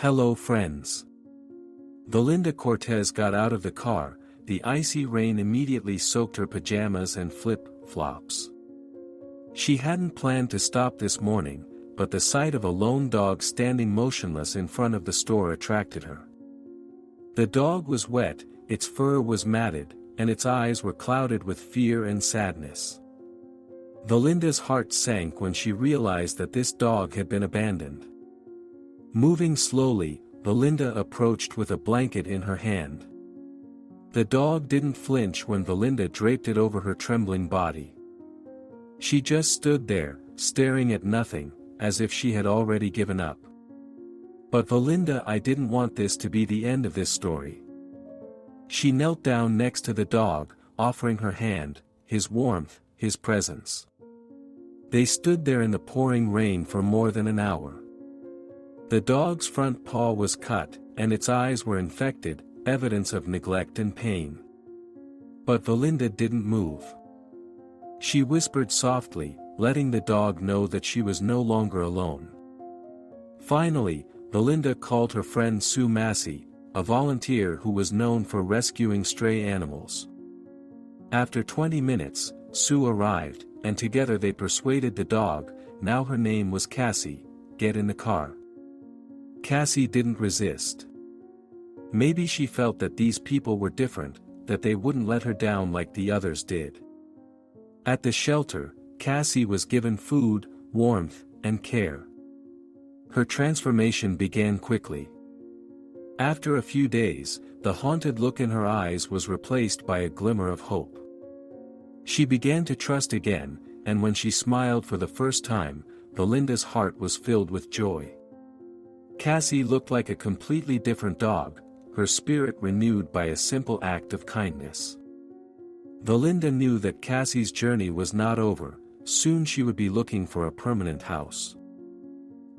Hello friends. Belinda Cortez got out of the car. The icy rain immediately soaked her pajamas and flip-flops. She hadn't planned to stop this morning, but the sight of a lone dog standing motionless in front of the store attracted her. The dog was wet, its fur was matted, and its eyes were clouded with fear and sadness. Belinda's heart sank when she realized that this dog had been abandoned. Moving slowly, Belinda approached with a blanket in her hand. The dog didn't flinch when Belinda draped it over her trembling body. She just stood there, staring at nothing, as if she had already given up. But Belinda, I didn't want this to be the end of this story. She knelt down next to the dog, offering her hand, his warmth, his presence. They stood there in the pouring rain for more than an hour. The dog's front paw was cut, and its eyes were infected, evidence of neglect and pain. But Belinda didn't move. She whispered softly, letting the dog know that she was no longer alone. Finally, Belinda called her friend Sue Massey, a volunteer who was known for rescuing stray animals. After 20 minutes, Sue arrived, and together they persuaded the dog, now her name was Cassie, get in the car. Cassie didn't resist. Maybe she felt that these people were different, that they wouldn't let her down like the others did. At the shelter, Cassie was given food, warmth, and care. Her transformation began quickly. After a few days, the haunted look in her eyes was replaced by a glimmer of hope. She began to trust again, and when she smiled for the first time, Belinda's heart was filled with joy. Cassie looked like a completely different dog, her spirit renewed by a simple act of kindness. Belinda knew that Cassie's journey was not over, soon she would be looking for a permanent house.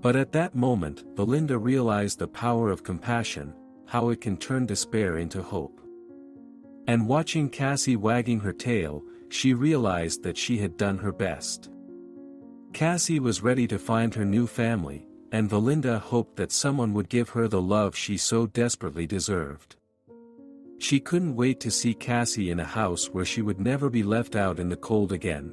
But at that moment, Belinda realized the power of compassion, how it can turn despair into hope. And watching Cassie wagging her tail, she realized that she had done her best. Cassie was ready to find her new family, and Belinda hoped that someone would give her the love she so desperately deserved. She couldn't wait to see Cassie in a house where she would never be left out in the cold again.